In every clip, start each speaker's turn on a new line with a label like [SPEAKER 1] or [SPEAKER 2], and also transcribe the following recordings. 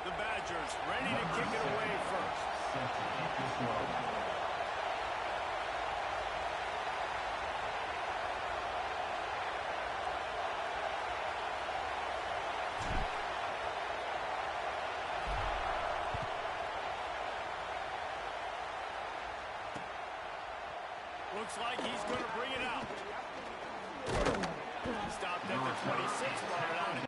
[SPEAKER 1] The Badgers ready to kick it away first. Looks like he's going to bring it out. Stopped at the 26, brought it out.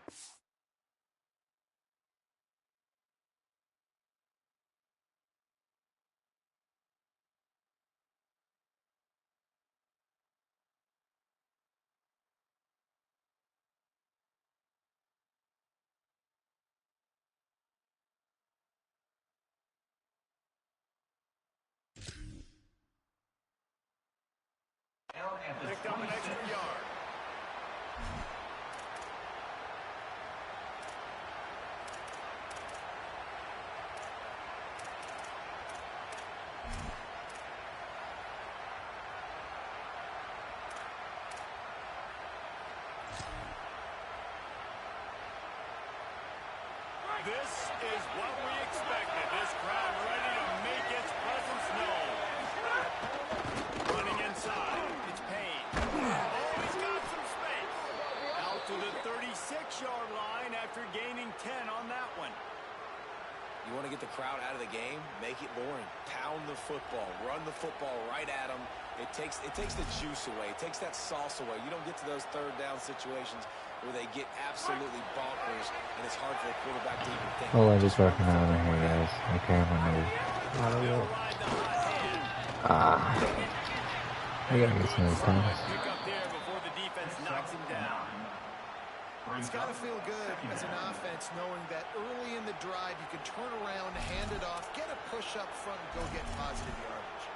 [SPEAKER 1] Picked up an extra yard. This is what we expected. This crowd ready to make its presence known. Running inside. It's Payne. Oh, he's got some space. Out to the 36-yard line after gaining 10 on that one.
[SPEAKER 2] You want to get the crowd out of the game? Make it boring. Pound the football. Run the football right at them. It takes the juice away. It takes that sauce away. You don't get to those third down situations where they get absolutely bonkers, and it's hard for the quarterback to even think.
[SPEAKER 3] Oh, I just working out over here, guys. Okay, I'm gonna I gotta get some of those times.
[SPEAKER 1] Pick up there before the defense knocks him down.
[SPEAKER 4] It's got to feel good as an offense knowing that early in the drive you can turn around, hand it off, get a push up front, and go get positive yardage.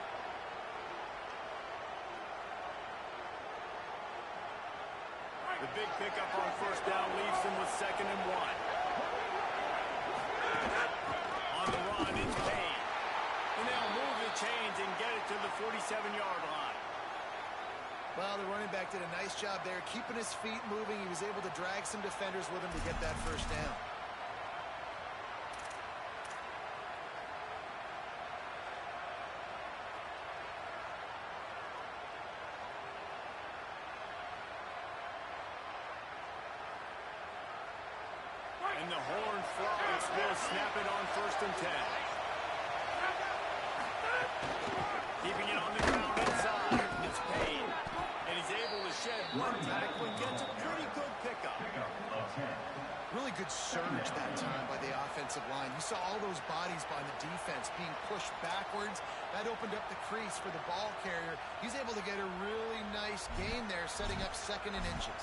[SPEAKER 1] The big pickup on first down leaves him with 2nd and 1. On the run, it's Payne. And they'll move the chains and get it to the 47-yard line.
[SPEAKER 4] Well, the running back did a nice job there, keeping his feet moving. He was able to drag some defenders with him to get that first down.
[SPEAKER 1] And the Horned Frogs will snap it on 1st and 10. Keeping it on the ground inside. It's Payne. And he's able to shed one tackle and gets a pretty good pickup.
[SPEAKER 4] Really good surge that time by the offensive line. You saw all those bodies by the defense being pushed backwards. That opened up the crease for the ball carrier. He's able to get a really nice gain there, setting up 2nd and inches.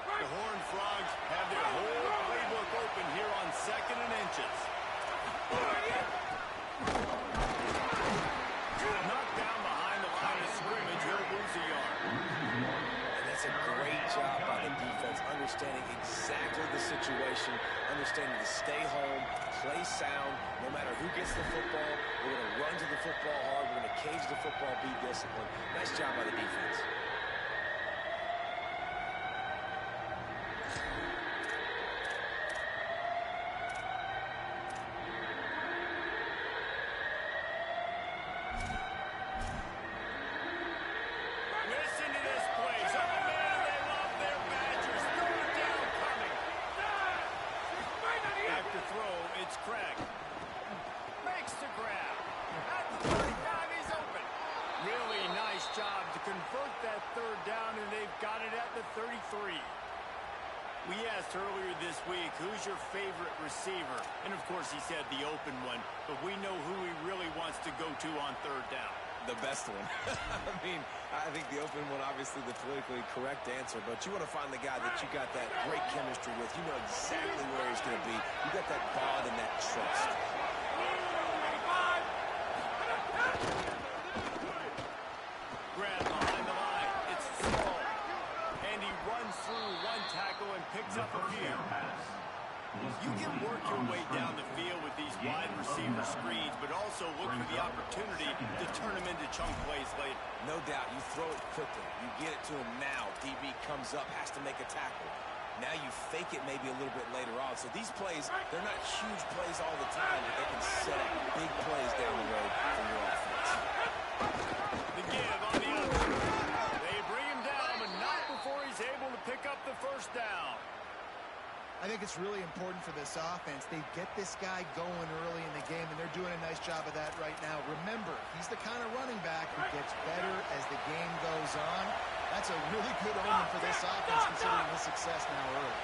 [SPEAKER 1] The Horned Frogs have their whole playbook open here on 2nd and inches. Knocked down behind the line of scrimmage. He'll lose a yard.
[SPEAKER 2] And that's a great job by the defense, understanding exactly the situation, understanding to stay home, play sound. No matter who gets the football, we're going to run to the football hard. We're going to cage the football, be disciplined. Nice job by the defense.
[SPEAKER 1] Listen to this place. Oh, man, they love their Badgers. Third down coming. After throw, it's Craig. Makes the grab. At the 35, he's open. Really nice job to convert that third down, and they've got it at the 33. We asked earlier this week, who's your favorite receiver? And, of course, he said the open one, but we know who he really wants to go to on third down.
[SPEAKER 2] The best one. I mean, I think the open one, obviously the politically correct answer, but you want to find the guy that you got that great chemistry with. You know exactly where he's going to be. You got that bond and that trust.
[SPEAKER 1] Grab behind the line. It's Small. And he runs through one tackle and picks up a few. You can work your way down the field with these wide receiver screens, but also look for the opportunity to turn them into chunk plays later.
[SPEAKER 2] No doubt, you throw it quickly. You get it to him now. DB comes up, has to make a tackle. Now you fake it maybe a little bit later on. So these plays, they're not huge plays all the time, but they can set up big plays down the road for your offense.
[SPEAKER 1] The give on the other side. They bring him down, but not before he's able to pick up the first down.
[SPEAKER 4] I think it's really important for this offense. They get this guy going early in the game, and they're doing a nice job of that right now. Remember, he's the kind of running back who gets better as the game goes on. That's a really good omen for this offense, considering his success now early.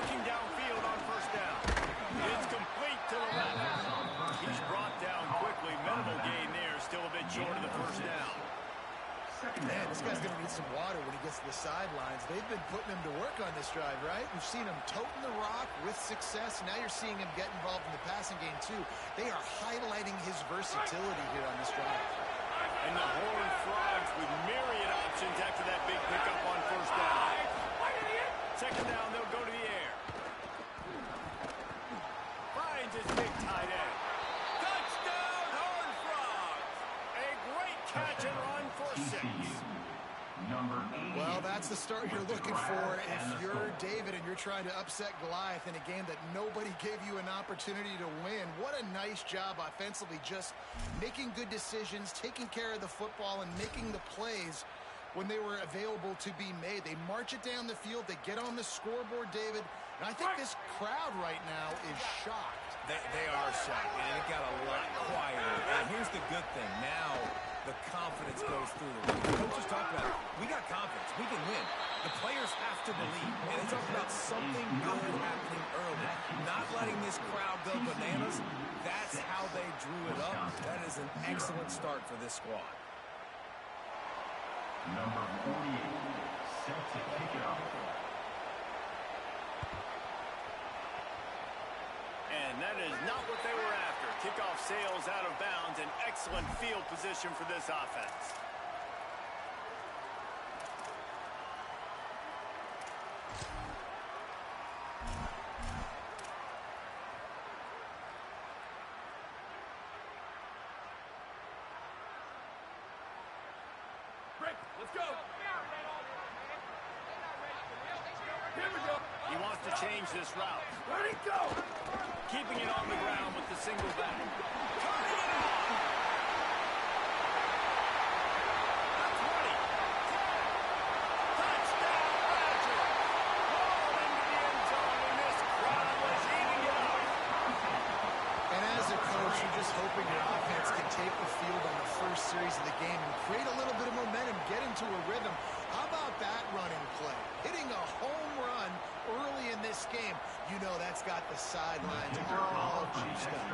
[SPEAKER 1] Looking downfield on first down. It's complete to the left. He's brought down quickly. Minimal gain there. Still a bit short of the first down.
[SPEAKER 4] Man, this guy's going to need some water when he gets to the sidelines. They've been putting him to work on this drive, right? We've seen him toting the rock with success. Now you're seeing him get involved in the passing game, too. They are highlighting his versatility here on this drive.
[SPEAKER 1] And the Horned Frogs with myriad options after that big pickup on first down. Second down, they'll go to the air. Finds his big tight end. Touchdown, Horned Frogs! A great catch and run for 6.
[SPEAKER 4] Well, that's the start you're looking for if you're David and you're trying to upset Goliath in a game that nobody gave you an opportunity to win. What a nice job offensively, just making good decisions, taking care of the football, and making the plays when they were available to be made. They march it down the field. They get on the scoreboard, David. And I think this crowd right now is shocked.
[SPEAKER 2] They are shocked, and it got a lot quieter. And here's the good thing. Now the confidence goes through the roof. The coaches talk about it. We got confidence. We can win. The players have to believe. And they talk about something good happening early. Not letting this crowd go bananas. That's how they drew it up. That is an excellent start for this squad.
[SPEAKER 5] Number 48, set to kick it off.
[SPEAKER 1] And that is not what they were after. Kickoff sails out of bounds. An excellent field position for this offense.
[SPEAKER 6] Let's go.
[SPEAKER 1] He wants to change this route.
[SPEAKER 6] Let it go.
[SPEAKER 1] Keeping it on the ground with the single back. Turning it on. That's 20. 10. Touchdown, Badger. Ball into the end zone, and this crowd was eating it up.
[SPEAKER 4] And as a coach, you're just hoping your offense can take the field on the first series of the game and create a little bit of momentum, get into a rhythm. How about that running play? Hitting a home run early in this game. You know that's got the sidelines all juiced up.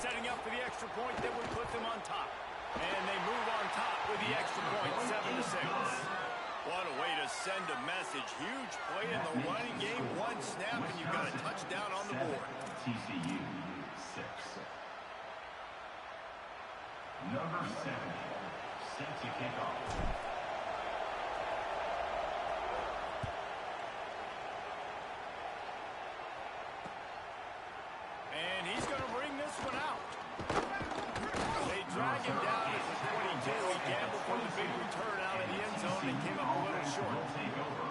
[SPEAKER 1] Setting up for the extra point that would put them on top. And they move on top with the extra point, 7-6. What a way to send a message. Huge play in the running game. One snap, and you've got a touchdown on the board.
[SPEAKER 5] TCU 6. Number 7, set to kick off.
[SPEAKER 1] And he's going to bring this one out. They drag him down at the 22. He gambled for the big return out of the end zone and came up a little short.
[SPEAKER 5] Will take over.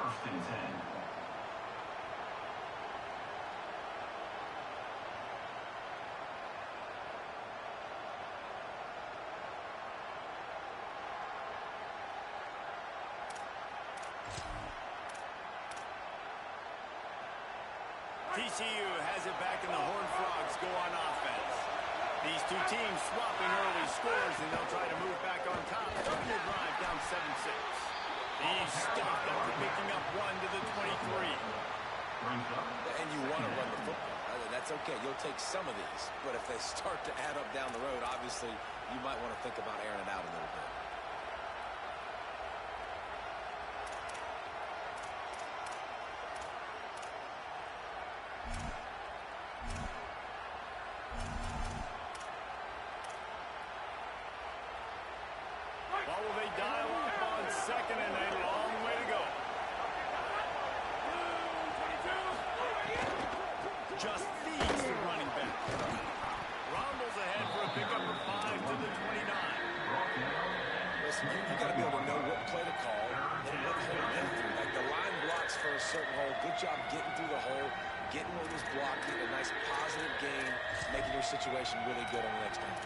[SPEAKER 5] 1st and 10.
[SPEAKER 1] TCU has it back, and the Horned Frogs go on offense. These two teams swapping early scores, and they'll try to move back on top. Starting their drive down 7-6. He's stuffed up to picking up 1 to the 23.
[SPEAKER 2] And you want to run the football. That's okay. You'll take some of these. But if they start to add up down the road, obviously you might want to think about airing it out a little bit.
[SPEAKER 1] What will they dial up on second, and a long way to go? Just feeds the running back. Rumbles ahead for a pickup of 5 to the 29.
[SPEAKER 2] Listen, you got to be able to know what play to call and what hold. certain hole. Good job getting through the hole, getting where it was blocked, getting a nice positive gain, making your situation really good on the next time.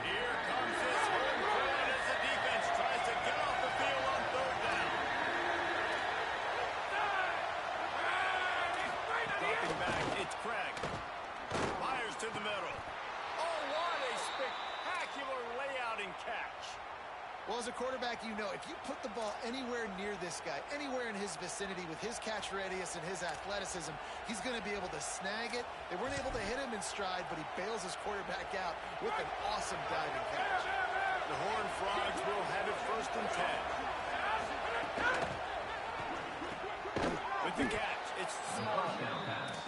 [SPEAKER 1] Here comes this home crowd as the defense tries to get off the field on third down. Dropping back, it's Craig. Fires to the middle. Oh, what a spectacular layout and catch.
[SPEAKER 4] Well, as a quarterback, you know, if you put the ball anywhere near this guy, anywhere in his vicinity with his catch radius and his athleticism, he's going to be able to snag it. They weren't able to hit him in stride, but he bails his quarterback out with an awesome diving catch.
[SPEAKER 1] The Horned Frogs will have it 1st and 10. With the catch, it's small.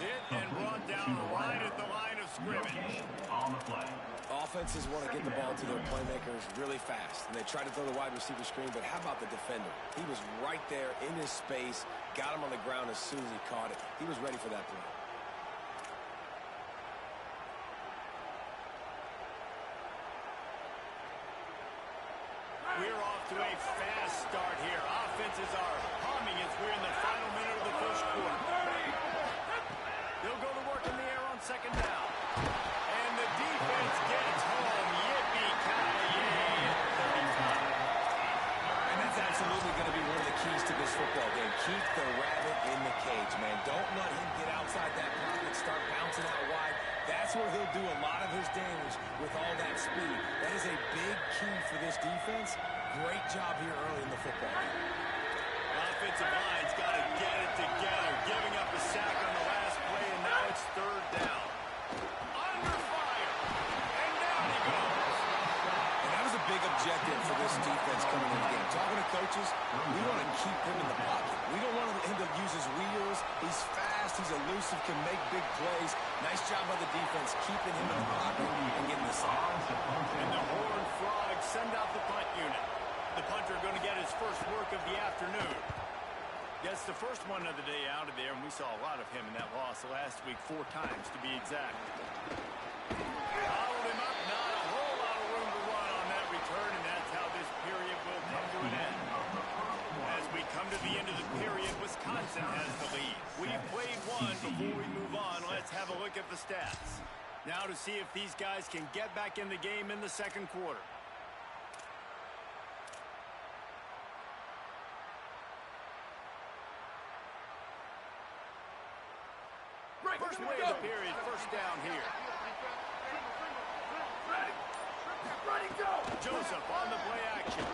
[SPEAKER 1] Hit and brought down right at the line of scrimmage.
[SPEAKER 5] On the play.
[SPEAKER 2] Offenses want to get the ball to their playmakers really fast, and they try to throw the wide receiver screen, but how about the defender? He was right there in his space, got him on the ground as soon as he caught it. He was ready for that play.
[SPEAKER 1] We're off to a fast start here. Offenses are humming as we're in the final minute of the first quarter. They'll go to work in the air on 2nd down. And the defense gets home. Yippee-ki-yay at 35.
[SPEAKER 2] And that's absolutely going to be one of the keys to this football game. Keep the rabbit in the cage, man. Don't let him get outside that pocket, start bouncing out wide. That's where he'll do a lot of his damage with all that speed. That is a big key for this defense. Great job here early in the football game.
[SPEAKER 1] Offensive line's got to get it together, giving up a sack on the last play, and now it's 3rd down. Under fire, and down he goes.
[SPEAKER 2] And that was a big objective for this defense coming in the game. Talking to coaches, we want to keep him in the pocket. We don't want him to use his wheels. He's fast, he's elusive, can make big plays. Nice job by the defense, keeping him in the pocket and getting the sack.
[SPEAKER 1] And the Horned Frogs send out the punt unit. The punter going to get his first work of the afternoon. Gets the first one of the day out of there, and we saw a lot of him in that loss last week, 4 times to be exact. Fouled him up, not a whole lot of room to run on that return, and that's how this period will come to an end. As we come to the end of the period, Wisconsin has the lead. We've played one. Before we move on, let's have a look at the stats. Now to see if these guys can get back in the game in the 2nd quarter. First play of the period, 1st down here. Joseph on the play action.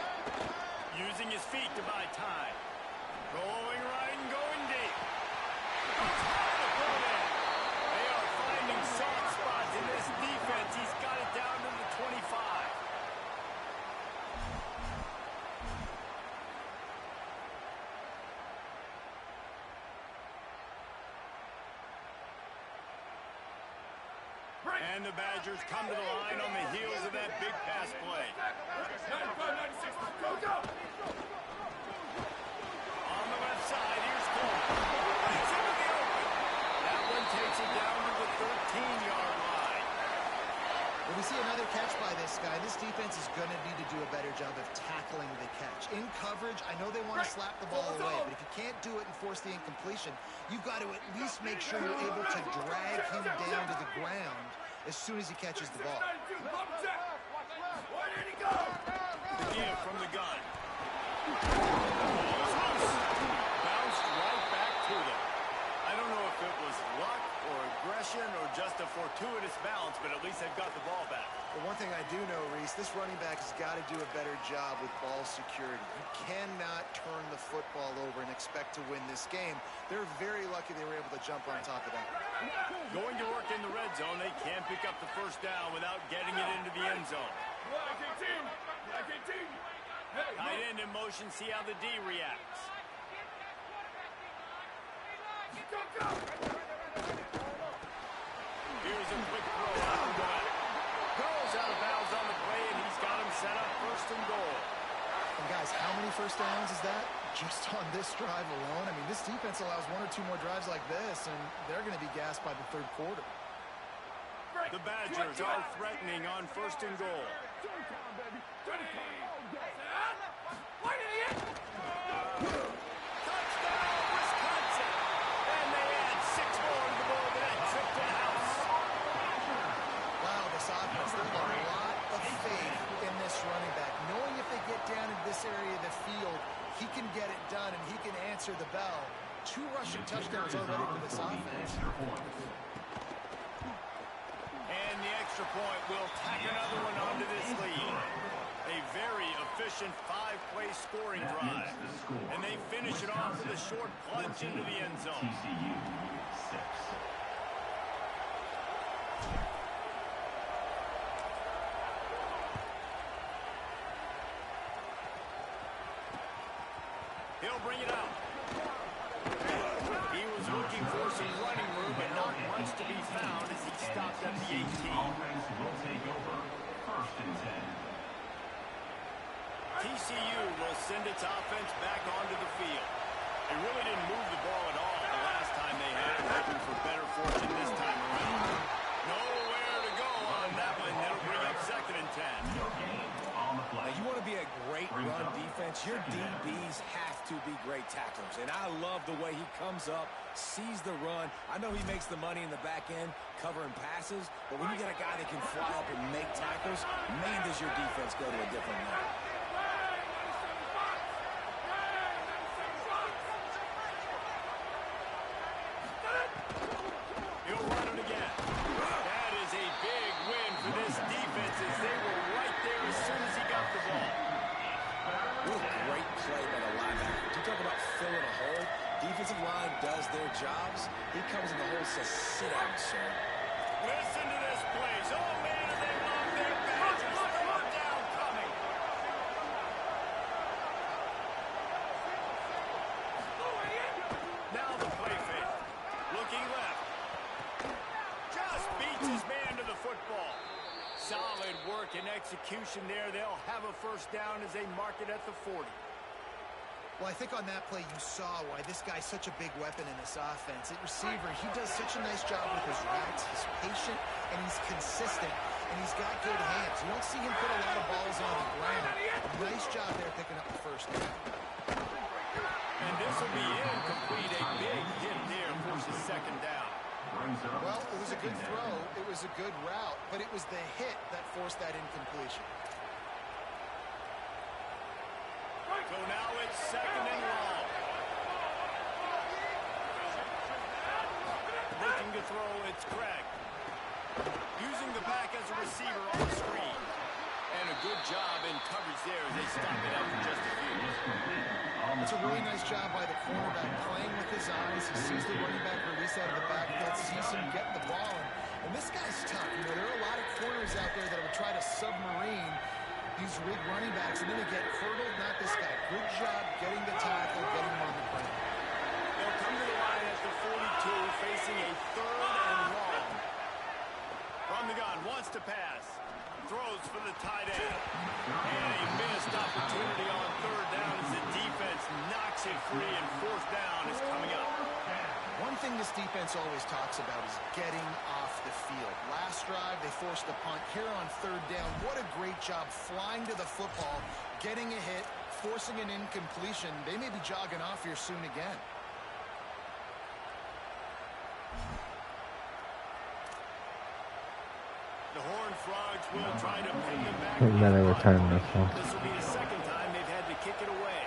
[SPEAKER 1] Using his feet to buy time. Rolling right and going deep. They are finding soft spots in this defense. He's got it down to the 25. And the Badgers come to the line on the heels of that big pass play.
[SPEAKER 5] 95-96, go!
[SPEAKER 1] On the left side, here's Cole. It's into the open. That one takes it down to the 13-yard line.
[SPEAKER 4] When we see another catch by this guy, this defense is going to need to do a better job of tackling the catch. In coverage, I know they want to slap the ball away, but if you can't do it and force the incompletion, you've got to at least make sure you're able to drag him down to the ground as soon as he catches the ball.
[SPEAKER 5] Where did he go?
[SPEAKER 1] The give from the gun. Bounced right back to them. I don't know if it was luck or aggression or just a fortuitous bounce, but at least they've got the ball back.
[SPEAKER 4] But one thing I do know, Reese, this running back has got to do a better job with ball security. You cannot turn the football over and expect to win this game. They're very lucky they were able to jump on top of that.
[SPEAKER 1] Going to work in the red zone, they can't pick up the 1st down without getting it into the end zone. Tight end in motion, see how the D reacts. Here's a quick throw out and got it. Goes out of bounds on the play, and he's got him set up 1st and goal.
[SPEAKER 4] And guys, how many 1st downs is that? Just on this drive alone? I mean, this defense allows 1 or 2 more drives like this, and they're going to be gassed by the 3rd quarter.
[SPEAKER 1] The Badgers are threatening on 1st and goal. Touchdown, Wisconsin! And they add 6 more to the board with that trip to the house.
[SPEAKER 4] Wow, this offense, there's a lot of faith in this running back. Knowing if they get down in this area of the field, he can get it done and he can answer the bell. 2 rushing touchdowns already for this offense.
[SPEAKER 1] And the extra point will tack another one onto this lead. A very efficient 5-play scoring drive. And they finish it off with a short plunge into the end zone.
[SPEAKER 5] TCU 6.
[SPEAKER 1] He'll bring it out. He was looking for some running room, but not much to be found as he stopped at the 18.
[SPEAKER 5] Offense will take over. 1st and 10.
[SPEAKER 1] TCU will send its offense back onto the field. They really didn't move the ball at all the last time they had it, hoping for better fortune this time around. Nowhere to go on that one. That'll bring up 2nd and 10.
[SPEAKER 5] No gain on the play.
[SPEAKER 2] Now, you want to be a great run defense, your DBs have to be great tacklers. And I love the way he comes up, sees the run. I know he makes the money in the back end covering passes, but when you got a guy that can fly up and make tackles, man, does your defense go to a different level.
[SPEAKER 1] He'll run it again. That is a big win for this defense as they were right there as soon as he got the ball.
[SPEAKER 2] What a great play by the linebacker. You talk about filling a hole. Defensive line does their jobs. He comes in the hole and says, sit down, sir.
[SPEAKER 1] Listen to this place. Oh, man, and they love their badges. 3rd down coming. Now the play fake. Looking left. Just beats his man to the football. Solid work and execution there. They'll have a 1st down as they mark it at the 40.
[SPEAKER 4] Well, I think on that play you saw why this guy's such a big weapon in this offense. At receiver, he does such a nice job with his routes. He's patient, and he's consistent, and he's got good hands. You don't see him put a lot of balls on the ground. Nice job there picking up the 1st down.
[SPEAKER 1] And this will be incomplete. A big hit there forces 2nd down.
[SPEAKER 4] Well, it was a good throw. It was a good route, but it was the hit that forced that incompletion.
[SPEAKER 1] So now it's 2nd and long. Looking to throw, it's Craig. Using the back as a receiver on the screen. And a good job in coverage there as they stop it out for just a few.
[SPEAKER 4] It's a really nice job by the cornerback playing with his eyes. He sees the running back release out of the backfield, sees him get the ball. And this guy's tough. You know, there are a lot of corners out there that would try to submarine these big running backs, and then they get hurdled. Not this guy. Good job getting the tackle, getting him on the ground.
[SPEAKER 1] They'll come to the line at the 42, facing a 3rd and long. From the gun, wants to pass. Throws for the tight end. And a missed opportunity on 3rd down as the defense knocks it free, and 4th down is coming up.
[SPEAKER 4] One thing this defense always talks about is getting off the field. Last drive, they forced the punt. Here on 3rd down, what a great job flying to the football, getting a hit, forcing an incompletion. They may be jogging off here soon again.
[SPEAKER 1] The Horned Frogs will try to pin them back.
[SPEAKER 3] He's gonna return this one.
[SPEAKER 1] This will be the 2nd time they've had to kick it away.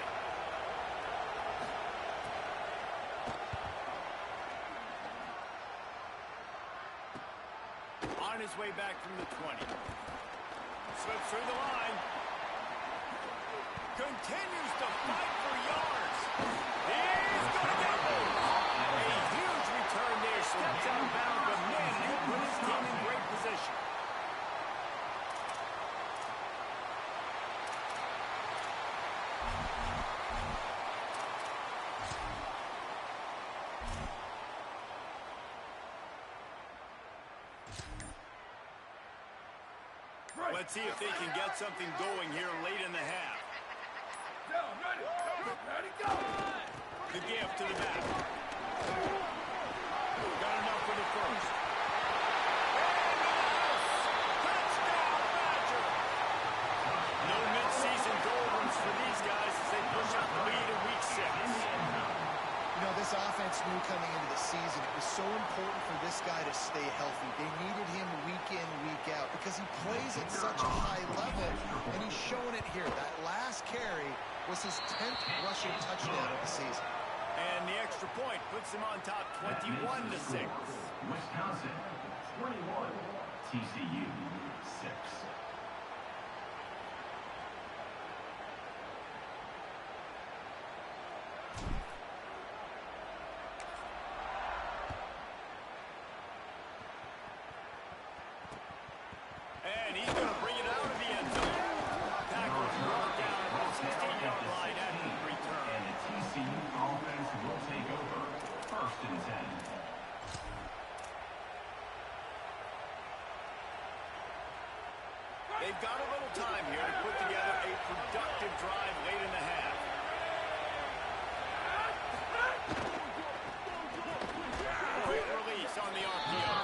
[SPEAKER 1] On his way back from the 20. Slips through the line. Continues to fight for yards. He's going to get it. A huge return there. Steps out of bounds, but man, he put his team in great position. Let's see if they can get something going here late in the half. The gift to the back. Got enough for the 1st. Touchdown, Badger! No mid-season doldrums for these guys.
[SPEAKER 4] was his 10th rushing touchdown of the season.
[SPEAKER 1] And the extra point puts him on top 21-6.
[SPEAKER 5] Wisconsin 21, TCU 6.
[SPEAKER 1] And he's going to bring it out of the end zone. Tackle is brought down at the 16-yard line at the return.
[SPEAKER 5] And the TCU offense will take over. 1st and 10.
[SPEAKER 1] They've got a little time here to put together a productive drive late in the half. Quick release on the RPO.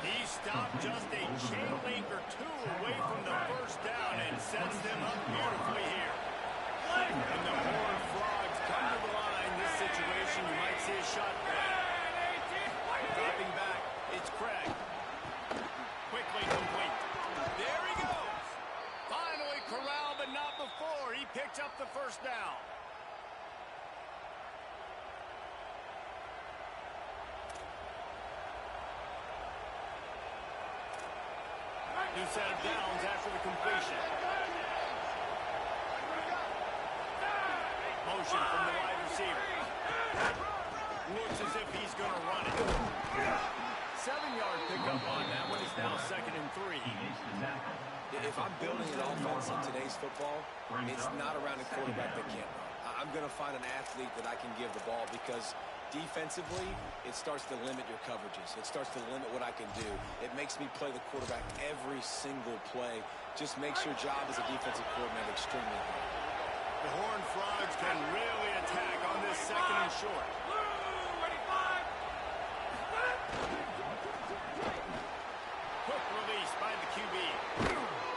[SPEAKER 1] He stopped just a chain link or two away from the first down and sets them up beautifully here. And the Horned Frogs come to the line. This situation, you might see a shot play. Dropping back, it's Craig. Quickly complete. There he goes. Finally corralled, but not before. He picked up the first down. New set of downs after the completion. Motion from the wide receiver. Looks as if he's going to run it. 7-yard pickup on that one. Is now 2nd and 3.
[SPEAKER 2] If I'm building an offense in today's football, it's not around a quarterback that can't run. I'm going to find an athlete that I can give the ball because defensively, it starts to limit your coverages. It starts to limit what I can do. It makes me play the quarterback every single play. Just makes your job as a defensive coordinator extremely hard.
[SPEAKER 1] The Horned Frogs can really attack on this 2nd and short. Quick release by the QB.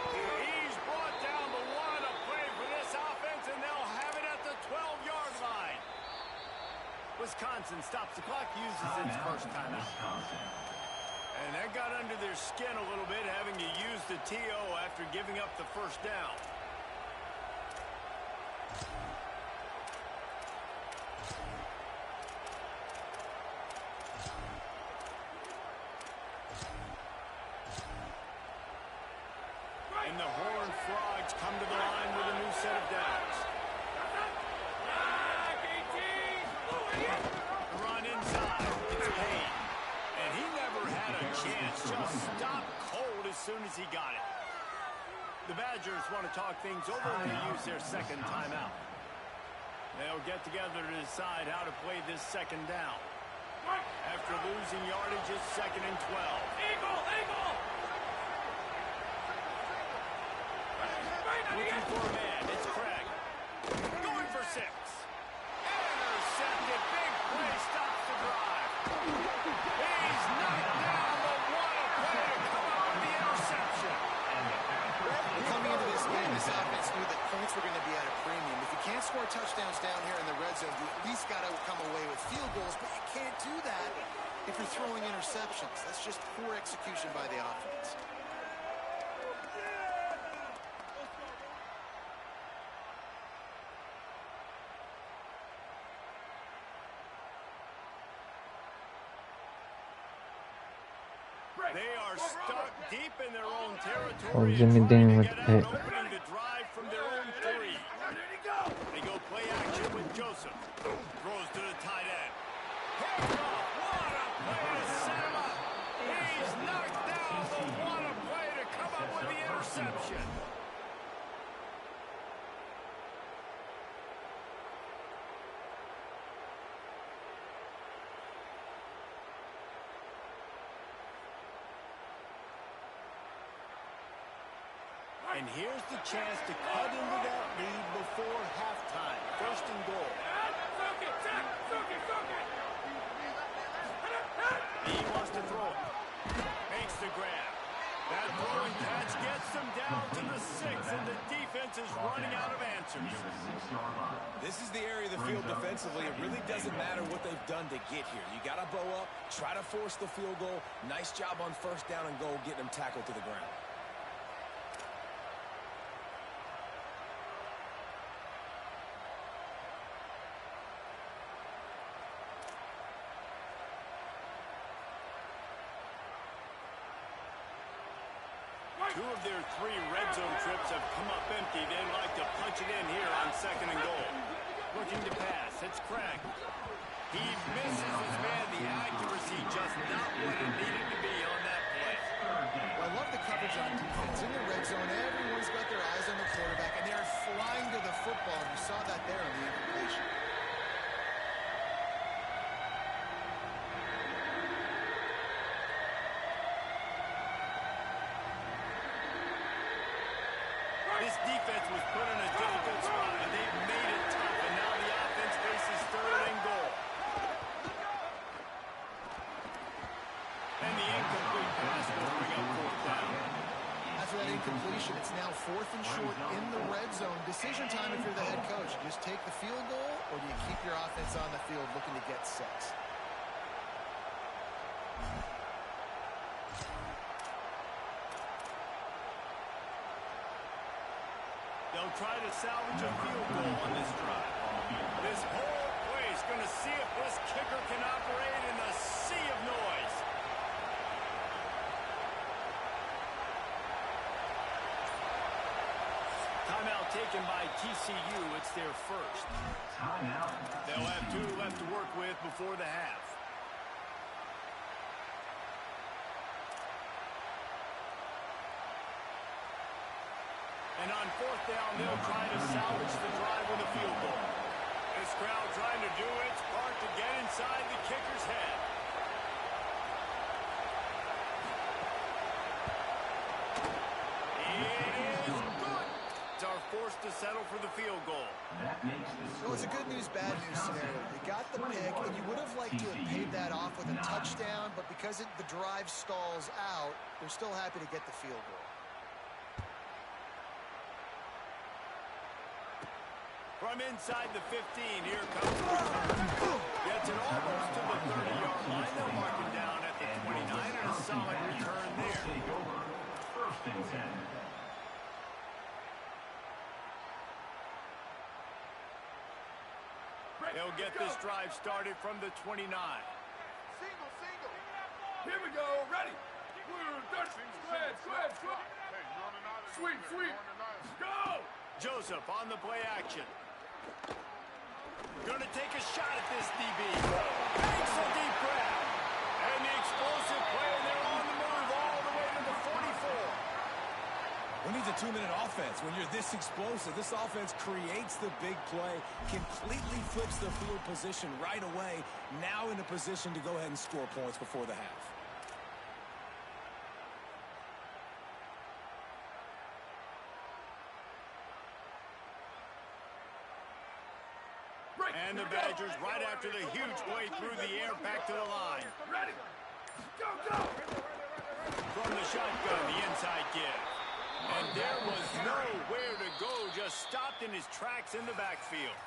[SPEAKER 1] He's brought down the one. A play for this offense, and they'll have it at the 12-yard line. Wisconsin stops the clock, uses its first timeout. And that got under their skin a little bit, having to use the TO after giving up the first down. And the Horned Frogs come to the line with a new set of downs. The run inside. It's Payne. And he never had a chance. Just stopped cold as soon as he got it. The Badgers want to talk things over and use their 2nd timeout. They'll get together to decide how to play this 2nd down. After losing yardage, it's 2nd and 12. Eagle! Looking for a man. It's Craig. Going for 6. Intercepted. Big play. Stops the drive. He's knocked down, but what a play to come up with the interception.
[SPEAKER 4] Coming into this game, this offense knew that points were going to be at a premium. If you can't score touchdowns down here in the red zone, you at least got to come away with field goals, but you can't do that if you're throwing interceptions. That's just poor execution by the offense.
[SPEAKER 1] They are stuck deep in their own territory.
[SPEAKER 3] Oh, Jimmy Dean with the pick.
[SPEAKER 1] Opening the drive from their own 3. They go play action with Joseph. Throws to the tight end. Hands off. What a play to set him up. He's knocked down, but what a play to come up with the interception. And here's the chance to cut into that lead before halftime. 1st and goal. He wants to throw it. Makes the grab. That throwing catch gets them down to the 6, and the defense is running out of answers.
[SPEAKER 2] This is the area of the field defensively. It really doesn't matter what they've done to get here. You got to bow up, try to force the field goal. Nice job on 1st down and goal, getting them tackled to the ground.
[SPEAKER 1] 2 of their 3 red zone trips have come up empty. They'd like to punch it in here on 2nd and goal. Looking to pass. It's Craig. He misses his man. The accuracy just not what it needed to be on that play.
[SPEAKER 4] Well, I love the coverage on defense. In the red zone, everyone's got their eyes on the quarterback, and they're flying to the football. And you saw that there on the incompletion.
[SPEAKER 1] This defense was put in a difficult spot, and they've made it tough. And now the offense faces 3rd and goal. And the incomplete pass will bring up 4th down.
[SPEAKER 4] After that incompletion, it's now 4th and short in the red zone. Decision time if you're the head coach. Just take the field goal, or do you keep your offense on the field looking to get 6?
[SPEAKER 1] They'll try to salvage a field goal on this drive. This whole place going to see if this kicker can operate in the sea of noise. Timeout taken by TCU. It's their first.
[SPEAKER 5] Timeout.
[SPEAKER 1] They'll have 2 left to work with before the half. And on 4th down, they'll try to salvage the drive with a field goal. This crowd trying to do its part to get inside the kicker's head. It is good. Are forced to settle for the field goal.
[SPEAKER 5] That makes the
[SPEAKER 4] It was a good news, bad news scenario. You got the pick, and you would have liked to have paid that off with a touchdown, but because the drive stalls out, they're still happy to get the field goal.
[SPEAKER 1] From inside the 15, here comes the return. Gets it almost to the 30-yard line. They'll mark it down at the 29, and a solid return there.
[SPEAKER 5] take over. 1st and 10.
[SPEAKER 1] They'll get this drive started from the 29.
[SPEAKER 6] Single. Here we go. Ready. Square. Sweep. Go.
[SPEAKER 1] Joseph on the play action. Going to take a shot at this DB. Makes a deep grab. And the explosive play, and they're on the move all the way to the 44.
[SPEAKER 2] Who needs a 2-minute offense? When you're this explosive, this offense creates the big play, completely flips the field position right away, now in a position to go ahead and score points before the half.
[SPEAKER 1] And the Badgers right after the huge play through the air back to the line.
[SPEAKER 6] Ready. Go.
[SPEAKER 1] From the shotgun, the inside give. And there was nowhere to go, just stopped in his tracks in the backfield.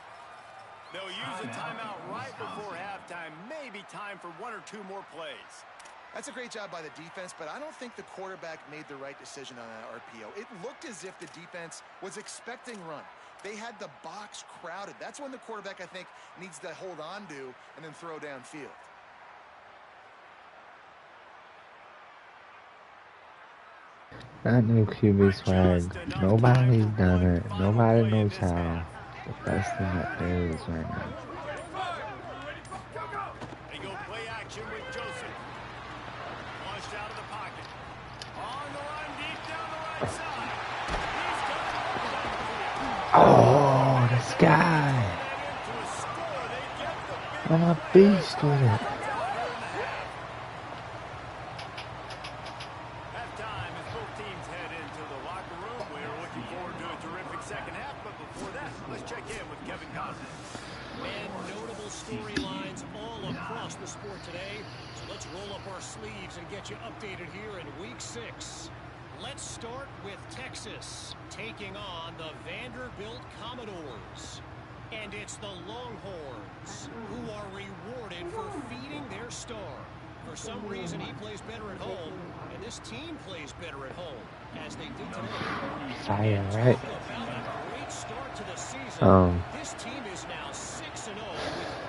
[SPEAKER 1] They'll use a timeout right before halftime. Maybe time for 1 or 2 more plays.
[SPEAKER 4] That's a great job by the defense, but I don't think the quarterback made the right decision on that RPO. It looked as if the defense was expecting run. They had the box crowded. That's when the quarterback, I think, needs to hold on to and then throw downfield.
[SPEAKER 3] That new QB swag, nobody's done it. Nobody knows how. The best thing that there is right now.
[SPEAKER 1] They go play action with Joseph. Launched out of the pocket. On the run, deep down the right side. He's got it.
[SPEAKER 3] Oh, this guy! I'm a beast with it.
[SPEAKER 1] Halftime as both teams head into the locker room. We're looking forward to a terrific second half, but before that, let's check in with Kevin Cosner.
[SPEAKER 7] And notable storylines all across the sport today. So let's roll up our sleeves and get you updated here in Week 6. Let's start with Texas taking on the Vanderbilt Commodores. And it's the Longhorns who are rewarded for feeding their star. For some reason, he plays better at home, and this team plays better at home, as they did today.
[SPEAKER 3] Fire, right?
[SPEAKER 7] About a great start to the season. This team is now 6-0 with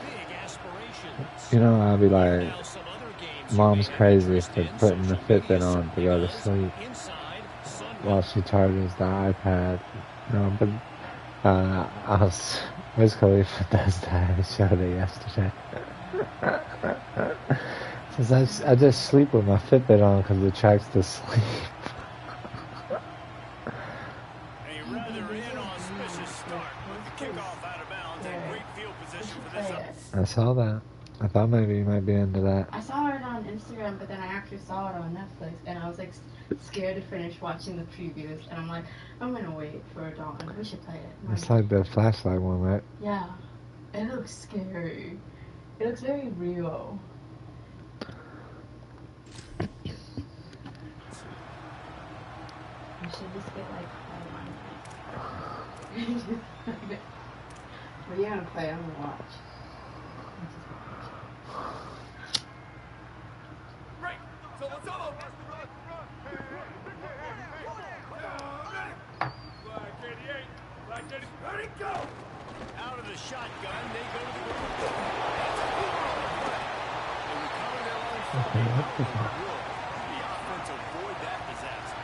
[SPEAKER 7] big aspirations.
[SPEAKER 3] You know, I'll be like,
[SPEAKER 7] Now some other games
[SPEAKER 3] Mom's
[SPEAKER 7] you may
[SPEAKER 3] crazy
[SPEAKER 7] have
[SPEAKER 3] for
[SPEAKER 7] interest in.
[SPEAKER 3] putting the
[SPEAKER 7] Social
[SPEAKER 3] Fitbit
[SPEAKER 7] media
[SPEAKER 3] on to go to
[SPEAKER 7] is
[SPEAKER 3] sleep.
[SPEAKER 7] Inside, Sunday
[SPEAKER 3] while she charges the iPad. No, but Wiz Khalifa does that. I showed it yesterday. Since I just sleep with my Fitbit on because it tracks the sleep.
[SPEAKER 1] A rather inauspicious start with the kickoff out of bounds and great field position for this.
[SPEAKER 3] I saw that. I thought maybe you might be into that.
[SPEAKER 8] I saw it on Instagram, but then I actually saw it on Netflix, and I was like scared to finish watching the previews, and I'm like, I'm gonna wait for Dawn. We should play it.
[SPEAKER 3] It's like the flashlight one, right?
[SPEAKER 8] Yeah. It looks scary. It looks very real. We should just get like But you're gonna play, I'm gonna watch.
[SPEAKER 6] Break. Solo, solo. Black 88. Black 88. Ready, go.
[SPEAKER 1] Out of the shotgun, they go to the That's a good play. They recover their own footing. The offense avoid that disaster.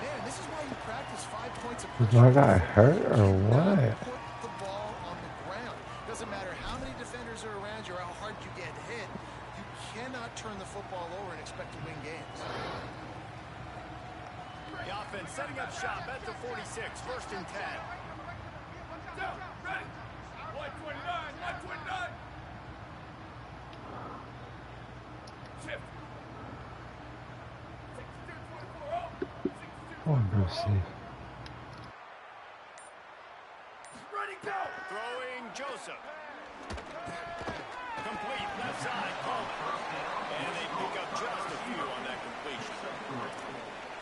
[SPEAKER 4] Man, this is why you practice 5 points of
[SPEAKER 3] Is my guy hurt or what?
[SPEAKER 4] Put the ball on the ground. Doesn't matter how many defenders are around you or how hard you get hit. You cannot turn the football over and expect to win games.
[SPEAKER 1] The offense setting up shop at the 46, 1st and 10.
[SPEAKER 6] Down. Ready. 129. 129. Shift. 62-24. Oh. 62-24.
[SPEAKER 3] Oh, mercy.
[SPEAKER 6] Ready, go.
[SPEAKER 1] Throwing Joseph. Complete, left side, Coleman. And they pick up just a few on that completion.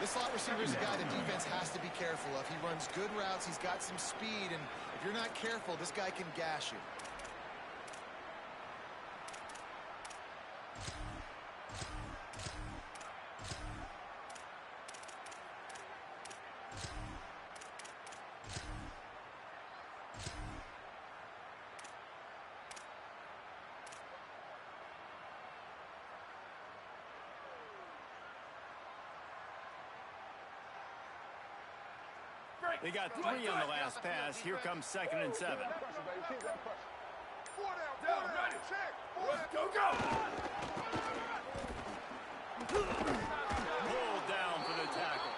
[SPEAKER 4] This slot receiver is a guy the defense has to be careful of. He runs good routes. He's got some speed. And if you're not careful, this guy can gash you.
[SPEAKER 1] They got 3 on the last pass. Here comes 2nd and 7.
[SPEAKER 6] Down. Ready. Go, go.
[SPEAKER 1] Pulled down for the tackle.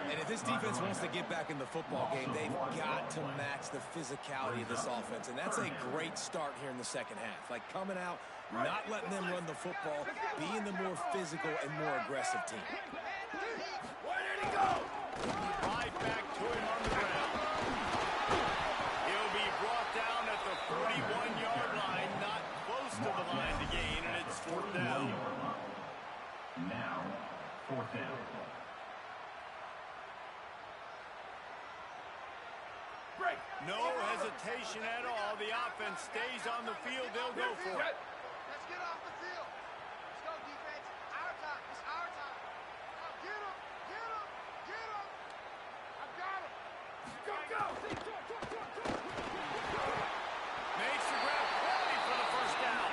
[SPEAKER 2] And if this defense wants to get back in the football game, they've got to match the physicality of this offense. And that's a great start here in the second half. Like coming out, not letting them run the football, being the more physical and more aggressive team.
[SPEAKER 6] Where did he go?
[SPEAKER 1] Right back to him on the ground. He'll be brought down at the 41-yard line, not close to the line to gain, and it's 4th down.
[SPEAKER 5] Now, 4th down.
[SPEAKER 6] Break.
[SPEAKER 1] No hesitation at all. The offense stays on the field. They'll go for it.
[SPEAKER 9] Let's get off the field. Let's go, defense. Our time. It's our time. Now get him. Get him. Get him. I got him.
[SPEAKER 6] Go, go.
[SPEAKER 1] Makes the grab, ready for the 1st down.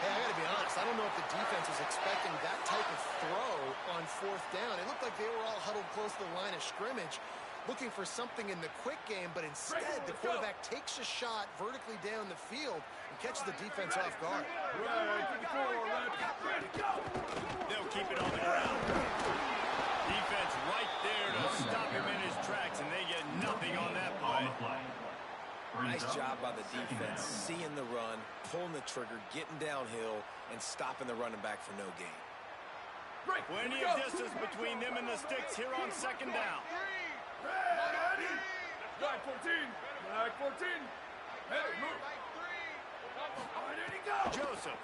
[SPEAKER 4] Hey, I got to be honest. I don't know if the defense was expecting that type of throw on 4th down. It looked like they were all huddled close to the line of scrimmage, looking for something in the quick game, but instead the quarterback takes a shot vertically down the field and catches the defense off guard.
[SPEAKER 1] They'll keep it on the ground. Defense right there to stop him in his tracks, and they get nothing on that play.
[SPEAKER 2] Nice job by the defense, seeing the run, pulling the trigger, getting downhill, and stopping the running back for no gain.
[SPEAKER 1] Plenty of distance between them and the sticks here on 2nd down.
[SPEAKER 6] Ready. Black 14. Black 14. Hey, move. Where did he go?
[SPEAKER 1] Joseph.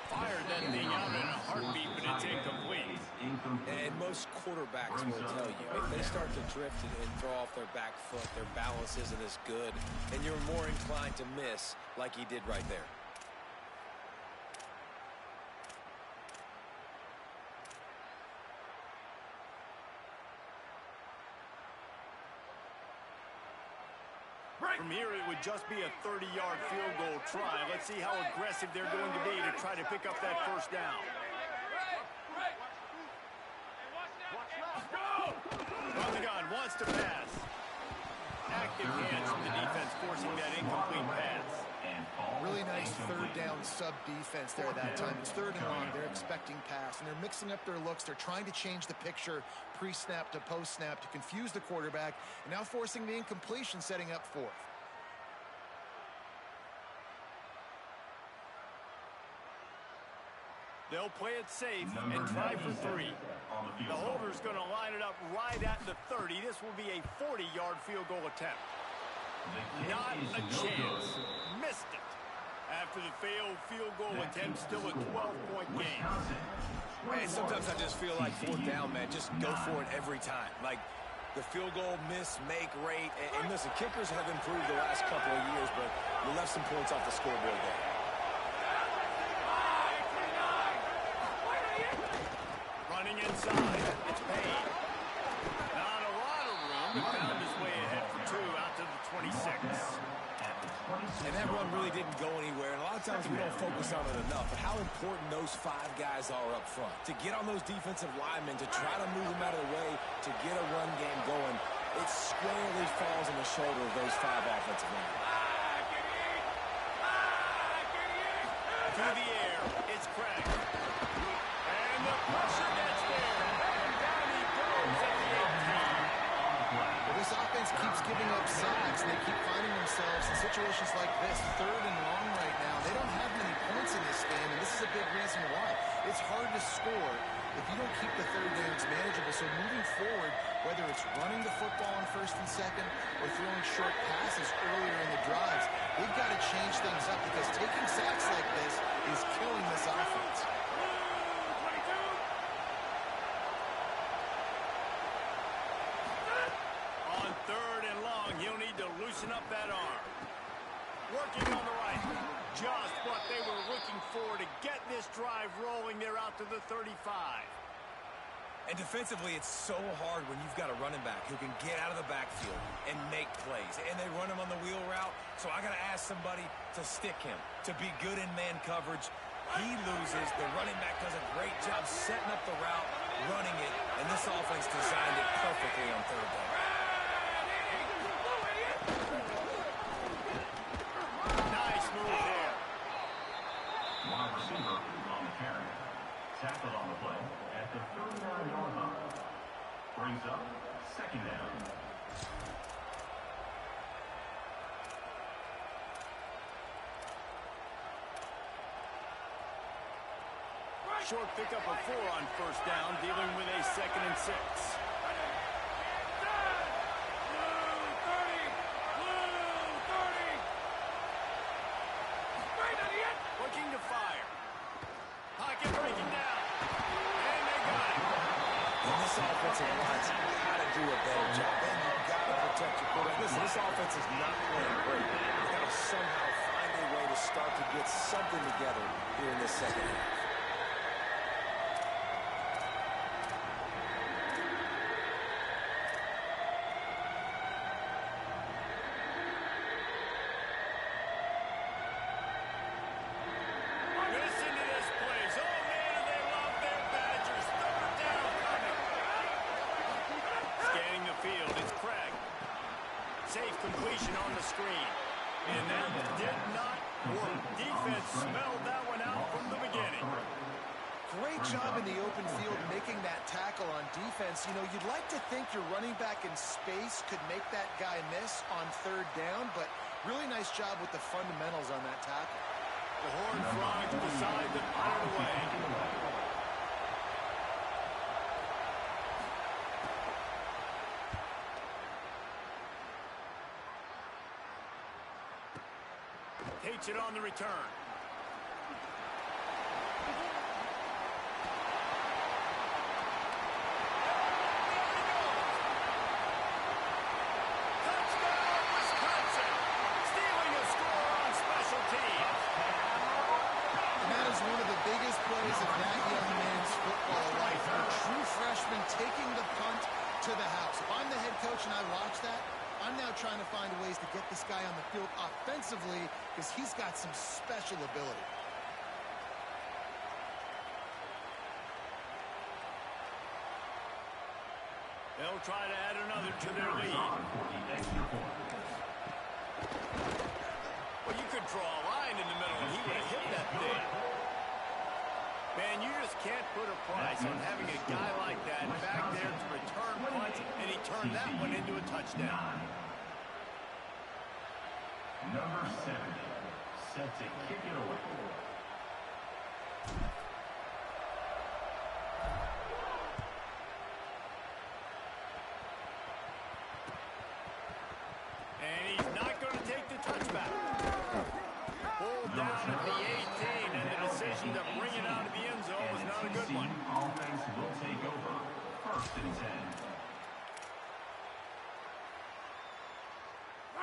[SPEAKER 1] Fired that thing out in a heartbeat, but it's incomplete.
[SPEAKER 2] And most quarterbacks will tell you, if they start to drift and throw off their back foot, their balance isn't as good, and you're more inclined to miss like he did right there.
[SPEAKER 1] From here, it would just be a 30-yard field goal try. Let's see how aggressive they're going to be to try to pick up that 1st down. second chance from the defense forcing that incomplete pass.
[SPEAKER 4] Really nice third down sub defense there that time. It's third and long. They're expecting pass, and they're mixing up their looks. They're trying to change the picture pre-snap to post-snap to confuse the quarterback, and now forcing the incompletion, setting up fourth.
[SPEAKER 1] They'll play it safe and try for 3. The holder's going to line it up right at the 30. This will be a 40-yard field goal attempt. Not a chance. Missed it. After the failed field goal attempt, still a 12-point game.
[SPEAKER 2] Man, sometimes I just feel like fourth down, man. Just go for it every time. Like the field goal miss, make rate. And listen, kickers have improved the last couple of years, but you left some points off the scoreboard there.
[SPEAKER 1] Running inside. It's Payne. Not a lot of room, but found his way ahead for 2 out to the 26.
[SPEAKER 2] And that run really didn't go anywhere. And a lot of times we don't focus on it enough. But how important those 5 guys are up front. To get on those defensive linemen, to try to move them out of the way, to get a run game going, it squarely falls on the shoulder of those 5 offensive linemen.
[SPEAKER 1] Through the air, it's Craig. And the pressure gets there. And down he goes at the 18.
[SPEAKER 4] Well, this offense keeps giving up sacks, and they keep finding themselves in situations like this, third and long right now. They don't have many points in this game, and this is a big reason why. It's hard to score if you don't keep the third downs manageable. So moving forward, whether it's running the football on first and second or throwing short passes earlier in the drives, they've got to change things up because taking sacks like this is killing this offense.
[SPEAKER 1] On third and long, he'll need to loosen up that arm. Working on the right. Just what they were looking for to get this drive rolling. They're out to the 35.
[SPEAKER 2] And defensively, it's so hard when you've got a running back who can get out of the backfield and make plays. And they run him on the wheel route, so I got to ask somebody to stick him, to be good in man coverage. He loses. The running back does a great job setting up the route, running it, and this offense designed it perfectly on third down.
[SPEAKER 1] Nice move there.
[SPEAKER 5] Wide receiver on the carry. Tackled on the play at the 39-yard line. Brings up second down.
[SPEAKER 1] Short pickup of 4 on first down, dealing with a 2nd and 6. Looking to fire. Pocket breaking down. And they got it.
[SPEAKER 2] And this offensive line's got to do a better job. And you've got to protect your quarterback. Listen, this offense is not playing great. You've got to somehow find a way to start to get something together here in this second half.
[SPEAKER 1] Listen to this place. Oh, man, do they love their Badgers. Third down coming. Scanning the field, it's Craig. Safe completion on the screen. And that did not work. Defense smelled that one out from the beginning.
[SPEAKER 4] Great job in the open field making that tackle on defense. You know, you'd like to think your running back in space could make that guy miss on third down, but really nice job with the fundamentals on that tackle.
[SPEAKER 1] The Horned Frogs decide to put it away. Takes it on the return. Touchdown, Wisconsin! Stealing a score on special teams.
[SPEAKER 4] And that is one of the biggest plays of that young man's football life. A true freshman taking the punt to the house. If I'm the head coach and I watch that, I'm now trying to find ways to get this guy on the field offensively because he's got some special ability.
[SPEAKER 1] They'll they'll try to add another to their lead. Well, you could draw a line in the middle, and he would have hit that thing. Man, you just can't put a price on having a guy like that back there to return punts, and he turned that one into a touchdown.
[SPEAKER 5] Number 70, set to kick it away.
[SPEAKER 1] And he's not going to take the touchback. Pulled down at the 18, and the decision to bring it out of the end zone was not a good one.
[SPEAKER 5] Offense will take over. 1st and 10.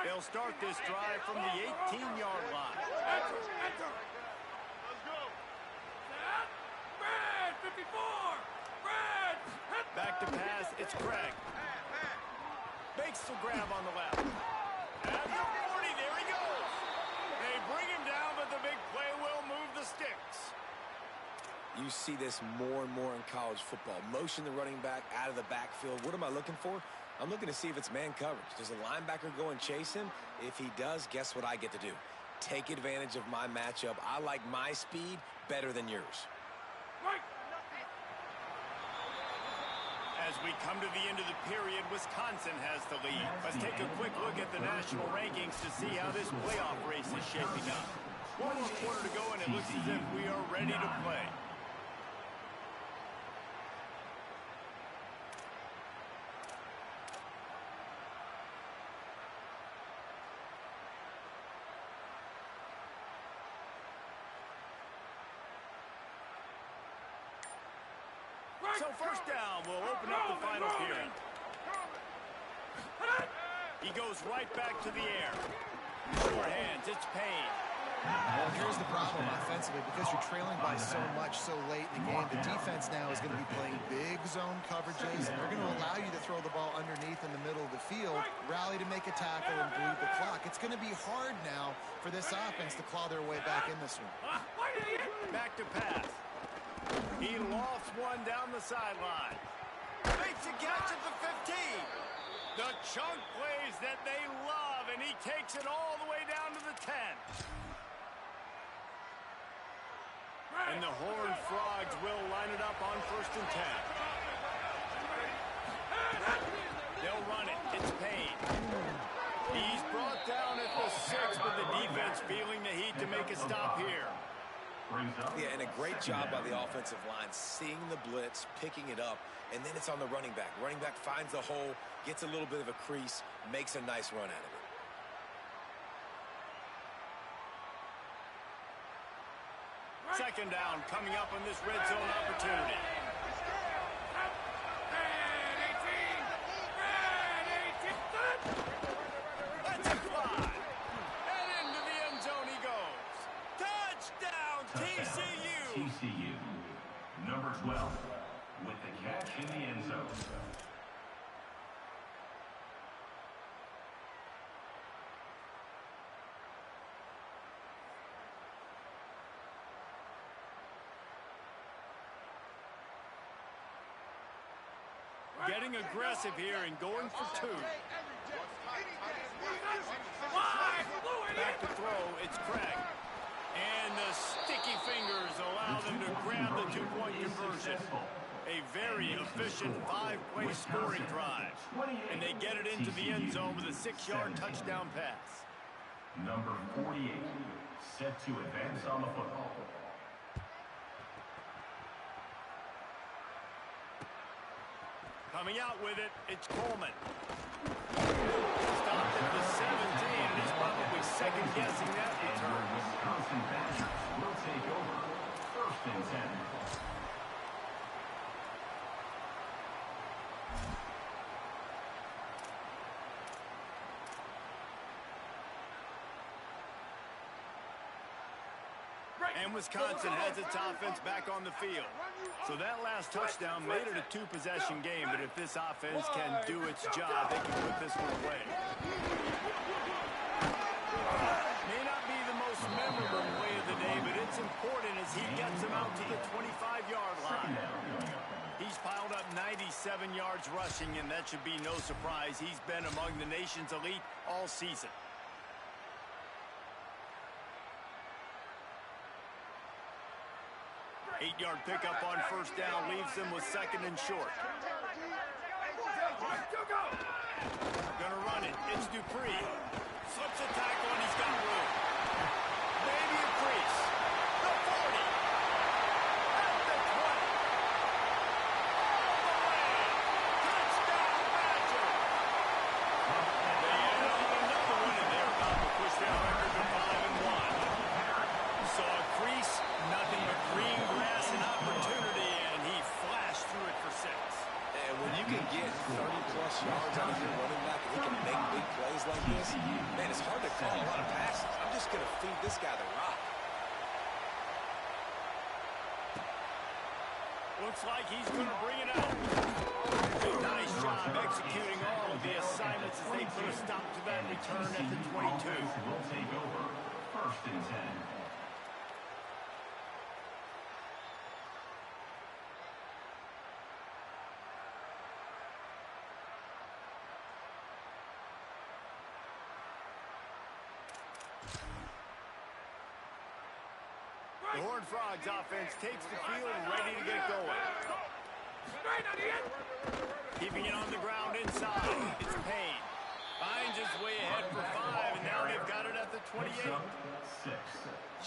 [SPEAKER 1] They'll start this drive from the 18-yard line.
[SPEAKER 6] Enter. Let's go. Set. Red, 54. Red.
[SPEAKER 1] Back to pass, it's Craig. Makes the grab on the left. At the 40, there he goes. They bring him down, but the big play will move the sticks.
[SPEAKER 2] You see this more and more in college football. Motion the running back out of the backfield. What am I looking for? I'm looking to see if it's man coverage. Does the linebacker go and chase him? If he does, guess what I get to do? Take advantage of my matchup. I like my speed better than yours.
[SPEAKER 6] Right.
[SPEAKER 1] As we come to the end of the period, Wisconsin has the lead. Let's take a quick look at the national rankings to see how this playoff race is shaping up. One more quarter to go, and it looks as if we are ready to play. So first down will open up the final period. He goes right back to the air. Short hands, it's Payne.
[SPEAKER 4] Well, here's the problem offensively. Because you're trailing by so much so late in the game, the defense now is going to be playing big zone coverages, and they're going to allow you to throw the ball underneath in the middle of the field, rally to make a tackle, and bleed the clock. It's going to be hard now for this offense to claw their way back in this one.
[SPEAKER 1] Back to pass. He lofts one down the sideline. Makes a catch at the 15. The chunk plays that they love, and he takes it all the way down to the 10. And the Horned Frogs will line it up on 1st and 10. They'll run it. It's Payne. He's brought down at the 6, but the defense feeling the heat to make a stop here.
[SPEAKER 2] Yeah, and a great job by the offensive line, seeing the blitz, picking it up, and then it's on the running back. Running back finds the hole, gets a little bit of a crease, makes a nice run out of it.
[SPEAKER 1] Second down coming up on this red zone opportunity. Let's fly. And into the end zone he goes. Touchdown, TCU.
[SPEAKER 5] TCU, number 12, with the catch in the end zone.
[SPEAKER 1] Getting aggressive here and going for 2. Back to throw, it's Craig. And the sticky fingers allow them to grab the 2-point conversion. A very efficient 5-play scoring drive. And they get it into the end zone with a 6-yard touchdown pass.
[SPEAKER 5] Number 48, set to advance on the football.
[SPEAKER 1] Coming out with it, it's Coleman. Stopped at the 17, and he's probably second-guessing that return.
[SPEAKER 5] Wisconsin Badgers will take over. 1st and 10.
[SPEAKER 1] And Wisconsin has its offense back on the field. So that last touchdown made it a 2-possession game, but if this offense can do its job, they can put this one away. May not be the most memorable play of the day, but it's important as he gets him out to the 25-yard line. He's piled up 97 yards rushing, and that should be no surprise. He's been among the nation's elite all season. Eight-yard pickup on first down leaves them with second and short. Gonna run it. It's Dupree. Slips a tackle, and he's got room. Maybe a crease. The 40. At the 20. All the way. Touchdown, Badger. They added on another one, and they're about to push their record to 5-1. Saw a crease, nothing but green grass and opportunity, and he flashed through it for 6.
[SPEAKER 2] And when you can get 30-plus yards out of your running back and he can make big plays like this, man, it's hard to call a lot of passes. I'm just going to feed this guy the rock.
[SPEAKER 1] Looks like he's going to bring it out. Nice job executing all of the assignments as they put a stop to that return at the 22.
[SPEAKER 5] Will take over. First and 10.
[SPEAKER 1] The Horned Frogs offense takes the field ready to get going. Keeping it on the ground inside. It's Payne. Finds his way ahead for 5, and now they've got it at the 28.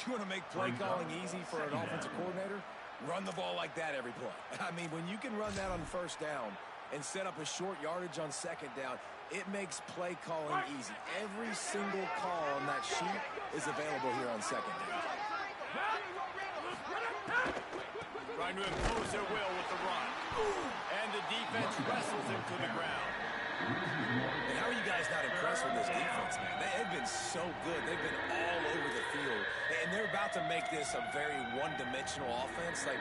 [SPEAKER 2] You want to make play calling easy for an offensive coordinator? Run the ball like that every play. I mean, when you can run that on first down and set up a short yardage on second down, it makes play calling easy. Every single call on that sheet is available here on second down.
[SPEAKER 1] Trying to impose their will with the run. And the defense wrestles him to the ground.
[SPEAKER 2] And how are you guys not impressed with this defense, man? They've been so good. They've been all over the field. And they're about to make this a very one-dimensional offense. Like,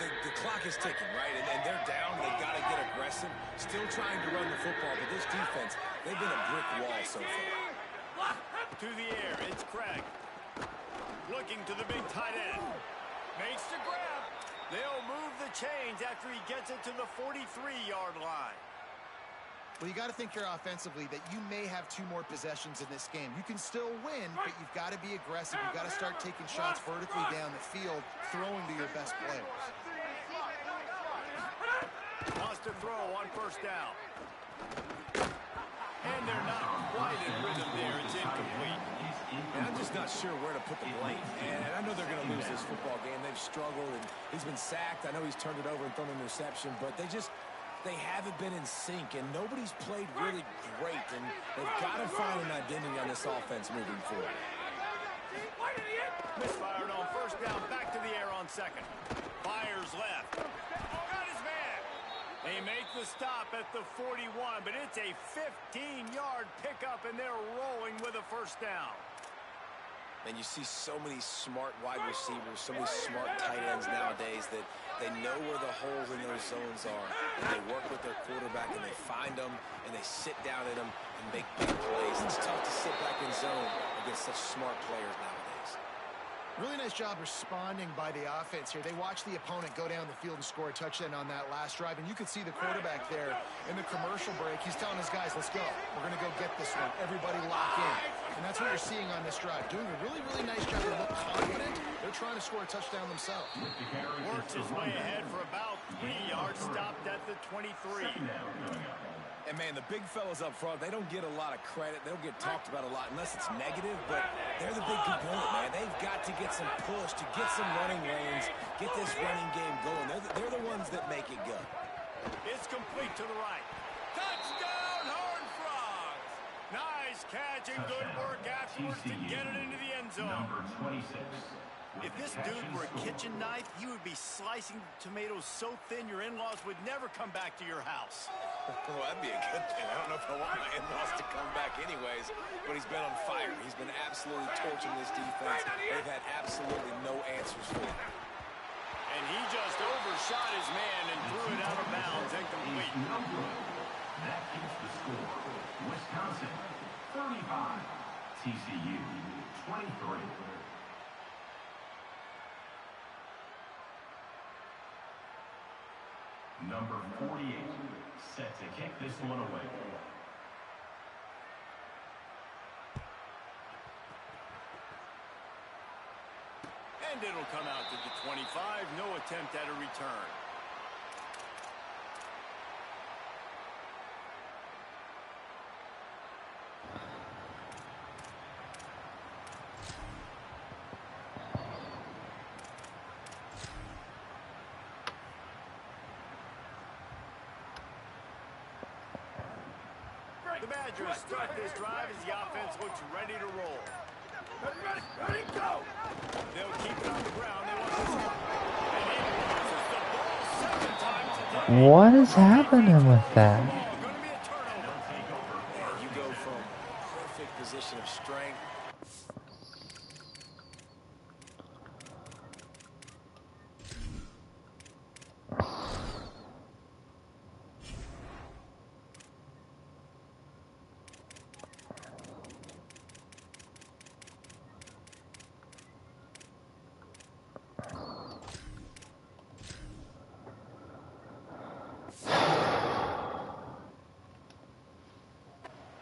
[SPEAKER 2] the clock is ticking, right? And they're down. They've got to get aggressive. Still trying to run the football. But this defense, they've been a brick wall so far.
[SPEAKER 1] To the air, it's Craig. Looking to the big tight end. Makes the grab. They'll move the chains after he gets it to the 43-yard line.
[SPEAKER 4] Well, you got to think here offensively that you may have 2 more possessions in this game. You can still win, but you've got to be aggressive. You've got to start taking shots vertically down the field, throwing to your best players.
[SPEAKER 1] Wants to throw on first down. And they're not quite in rhythm there. It's incomplete.
[SPEAKER 2] And I'm just not sure where to put the blame. And I know they're going to lose this football game. They've struggled, and he's been sacked. I know he's turned it over and thrown an interception, but they haven't been in sync, and nobody's played really great, and they've got to find an identity on this offense moving forward.
[SPEAKER 1] Misfired on first down, back to the air on second. Fires left. Got his man. They make the stop at the 41, but it's a 15-yard pickup, and they're rolling with a first down.
[SPEAKER 2] And you see so many smart wide receivers, so many smart tight ends nowadays that they know where the holes in those zones are. And they work with their quarterback, and they find them, and they sit down at them and make big plays. It's tough to sit back in zone against such smart players nowadays.
[SPEAKER 4] Really nice job responding by the offense here. They watched the opponent go down the field and score a touchdown on that last drive, and you could see the quarterback there in the commercial break. He's telling his guys, let's go. We're going to go get this one. Everybody lock in. And that's what you're seeing on this drive. Doing a really, really nice job. They look confident. They're trying to score a touchdown themselves.
[SPEAKER 1] Works his way ahead for about 3 yards, stopped at the 23.
[SPEAKER 2] And, man, the big fellas up front, they don't get a lot of credit. They don't get talked about a lot unless it's negative, but they're the big component, man. They've got to get some push, to get some running lanes, get this running game going. They're the ones that make it go.
[SPEAKER 1] It's complete to the right. Touchdown, Horned Frogs! Nice catch and good work afterwards to get it into the end zone.
[SPEAKER 5] Number 26.
[SPEAKER 1] If this dude were a kitchen knife, he would be slicing tomatoes so thin your in-laws would never come back to your house.
[SPEAKER 2] Well, that'd be a good thing. I don't know if I want my in-laws to come back anyways, but he's been on fire. He's been absolutely torching this defense. They've had absolutely no answers for him.
[SPEAKER 1] And he just overshot his man and threw it out of bounds, incomplete.
[SPEAKER 5] That keeps the score. Wisconsin, 35. TCU, 23. Number 48, set to kick this one away.
[SPEAKER 1] And it'll come out to the 25. No attempt at a return. The Badgers start this drive as the offense looks ready to roll.
[SPEAKER 6] Ready, go!
[SPEAKER 1] They'll keep it on the ground. They want this one. And he loses the ball 7 times today.
[SPEAKER 3] What is happening with that?
[SPEAKER 1] Going to be a turnover.
[SPEAKER 2] You go from perfect position of strength.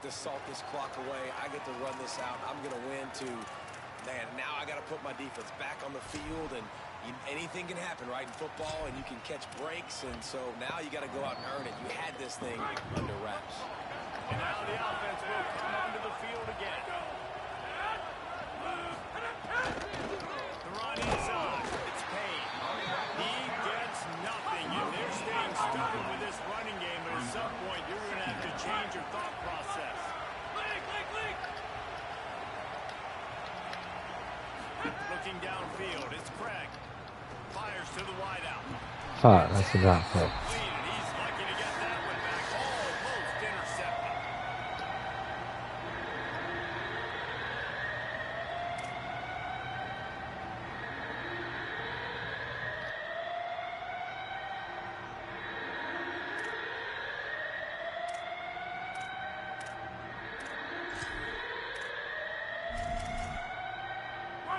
[SPEAKER 2] To salt this clock away, I get to run this out. I'm going to win too. Man, now I got to put my defense back on the field, and anything can happen, right, in football, and you can catch breaks, and so now you got to go out and earn it. You had this thing under wraps.
[SPEAKER 1] And now the offense will come onto the field again. The run inside. It's Payne. He gets nothing, and they're staying stubborn with this running game, but at some point you're going to have to change your thought process. Looking downfield, it's Craig. Fires to the wideout.
[SPEAKER 3] Fuck, that's a drop kick.
[SPEAKER 1] He's lucky to get that one back. Almost intercepted.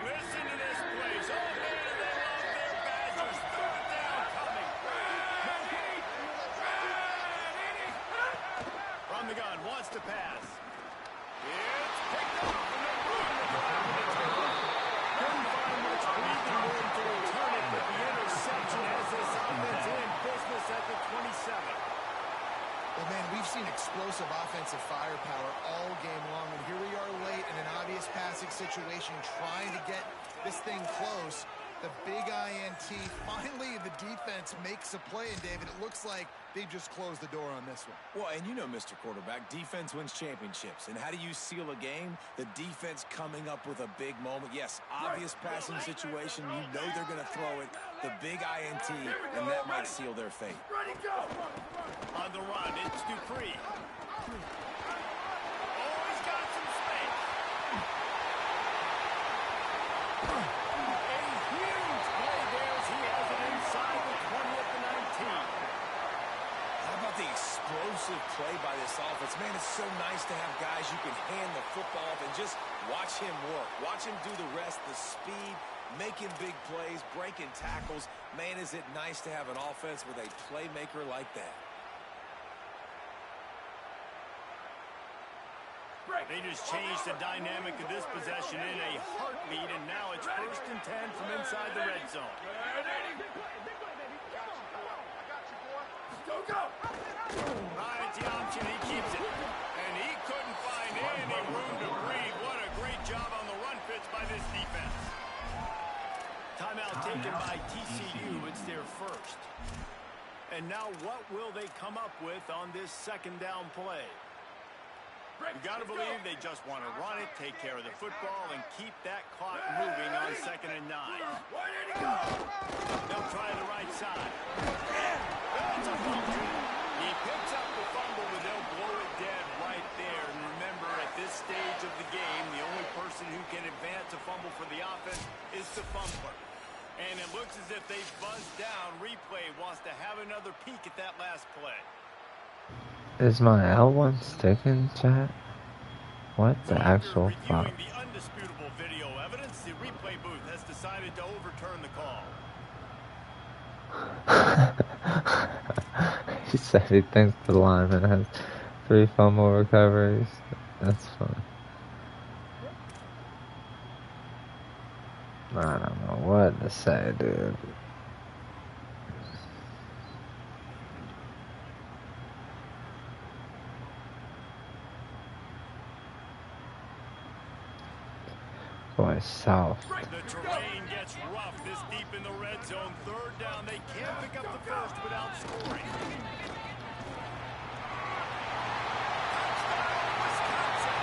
[SPEAKER 1] Listen to this place. Oh, man, do they love their Badgers. Third down coming. From the gun, wants to pass. It's picked up, and they're moving the ball. Couldn't find much breathing room to return it, but the interception has this offense in business at the 27.
[SPEAKER 4] Well, man, we've seen explosive offensive firepower all game long, and here we are late in an obvious passing situation trying to get this thing close. The big INT, finally the defense makes a play, and David, it looks like they've just closed the door on this one.
[SPEAKER 2] Well, and you know, Mr. Quarterback, defense wins championships. And how do you seal a game? The defense coming up with a big moment. Yes, obvious passing situation. You know they're going to throw it. The big INT, and that might seal their fate.
[SPEAKER 6] Ready, go!
[SPEAKER 1] On the run, it's Dupree. Oh, he's got some space. A huge play there as he has it inside the 20 at the 19.
[SPEAKER 2] How about the explosive play by this offense? Man, it's so nice to have guys you can hand the football off and just watch him work. Watch him do the rest, the speed, making big plays, breaking tackles. Man, is it nice to have an offense with a playmaker like that.
[SPEAKER 1] They just changed the dynamic of this possession in a heartbeat, and now it's 1st and 10 from inside the red zone.
[SPEAKER 6] Go, go!
[SPEAKER 1] Rides the option, he keeps it. And he couldn't find any room to breathe. What a great job on the run fits by this defense. Timeout taken by TCU. It's their first. And now what will they come up with on this 2nd down play? You got to believe they just want to run it, take care of the football, and keep that clock moving on 2nd and 9. They'll try the right side. That's a fumble. He picks up the fumble, but they'll blow it dead right there. And remember, at this stage of the game, the only person who can advance a fumble for the offense is the fumbler. And it looks as if they've buzzed down. Replay wants to have another peek at that last play.
[SPEAKER 3] Is my L1 sticking, chat? What the actual fuck?
[SPEAKER 1] Reviewing the undisputable video evidence, the replay booth has decided to overturn the call.
[SPEAKER 3] He said he thinks the lineman has 3 fumble recoveries. That's funny. I don't know what to say, dude. Boy, South.
[SPEAKER 1] The terrain gets rough this deep in the red zone. Third down. They can't pick up the first without scoring. Wisconsin.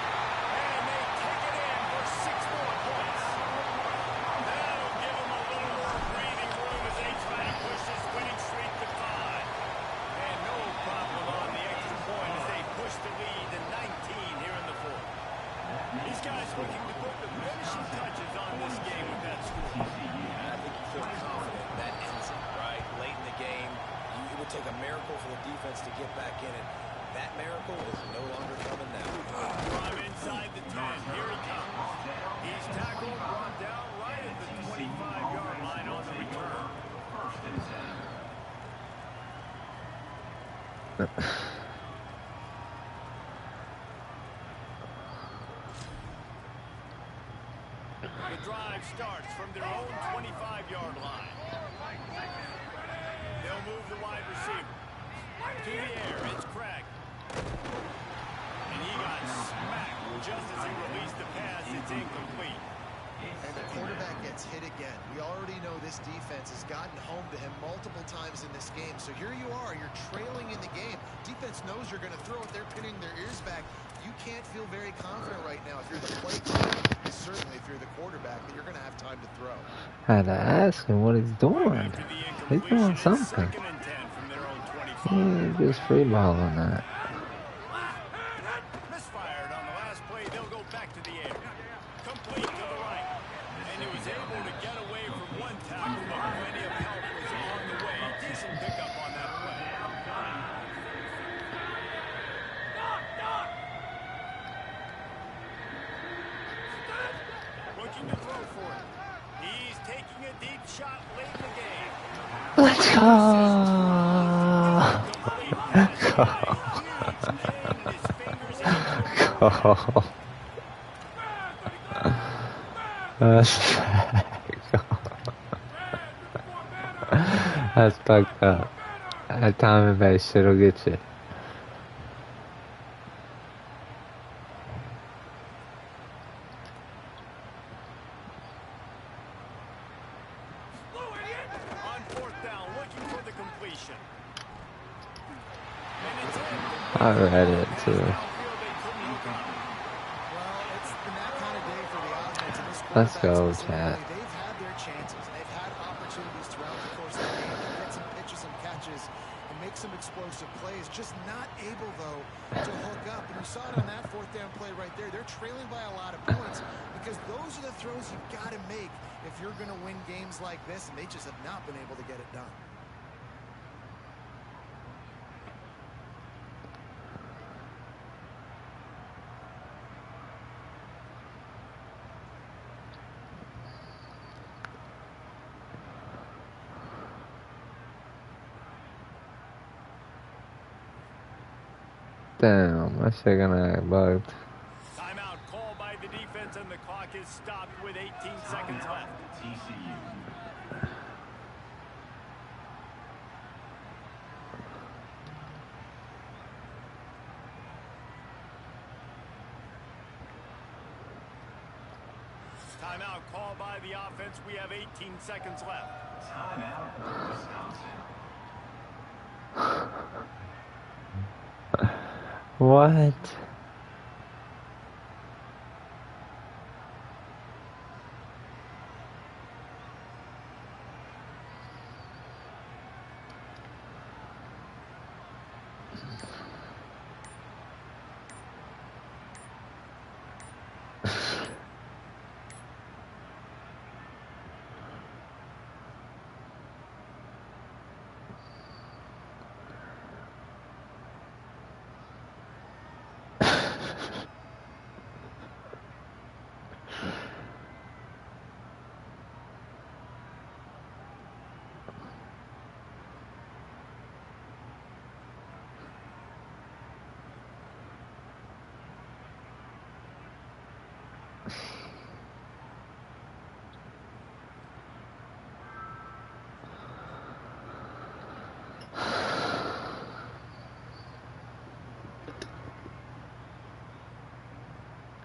[SPEAKER 1] And they take it in for 6 more points. That'll give them a little more breathing room as they try to push this winning streak to 5. And no problem on the extra point as they push the lead to 19 here in the fourth. These guys looking to put the finishing touches on this game with that score.
[SPEAKER 2] I think you feel confident that ends it, right? Late in the game, it would take a miracle for the defense to get back in it. That miracle is no longer coming now.
[SPEAKER 1] From inside the 10, here he comes. He's tackled, brought down right at the 25-yard line on the return.
[SPEAKER 5] First and 10.
[SPEAKER 1] The drive starts from their own 25-yard line. They'll move the wide receiver. To the air, it's Craig. And he got smacked just as he released the pass. It's incomplete.
[SPEAKER 4] And the quarterback gets hit again. We already know this defense has gotten home to him multiple times in this game. So here you are, you're trailing in the game. Defense knows you're going to throw it. They're pinning their ears back. You can't feel very confident right now if you're the play caller, and certainly if you're the quarterback, that you're going to have time to throw.
[SPEAKER 3] Had to ask him what he's doing. He's doing something. He ain't just freeballing that.
[SPEAKER 1] Misfired on the last play. They'll go back to the air. Complete to the right. And he was able to get away from one tackle, but plenty of help was on the way. Decent pickup on that play. Looking to throw for it. He's taking a deep shot late in the game.
[SPEAKER 3] Let's go! Go! That's fucked up. That timing base shit'll get you. I read it too. Let's go, chat.
[SPEAKER 4] They've had their chances. They've had opportunities throughout the course of the game to get some pitches, some catches, and make some explosive plays. Just not able, though, to hook up. And you saw it on that fourth down play right there. They're trailing by a lot of points because those are the throws you've got to make if you're going to win games like this, and they just have not been able to get it done.
[SPEAKER 3] Damn, my shit gonna act bugged.
[SPEAKER 1] Timeout called by the defense, and the clock is stopped with 18 seconds left.
[SPEAKER 5] TCU.
[SPEAKER 1] Timeout called by the offense. We have 18 seconds left.
[SPEAKER 5] Timeout, Wisconsin.
[SPEAKER 3] What?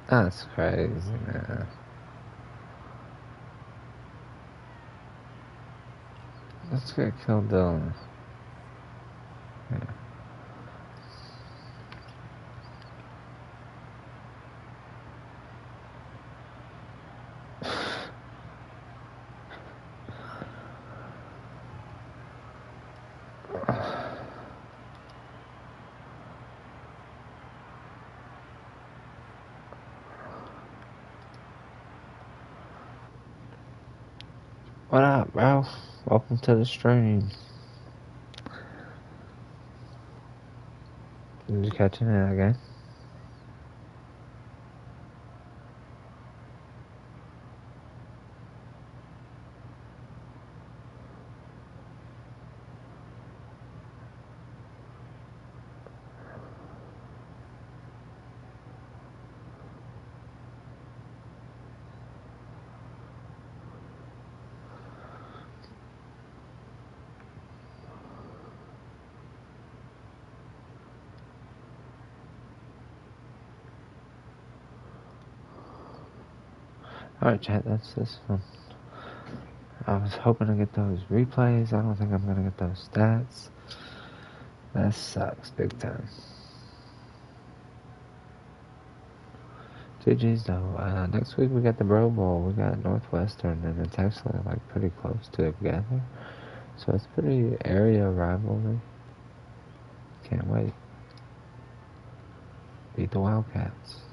[SPEAKER 3] That's crazy, man. Let's get killed Dylan. Yeah. What up, bro? Welcome to the stream. Did you catch it again? Alright, chat, that's this one. I was hoping to get those replays. I don't think I'm gonna get those stats. That sucks big time. GG's though. Next week we got the Bro Bowl. We got Northwestern, and it's actually like pretty close together. So it's pretty area rivalry. Can't wait. Beat the Wildcats.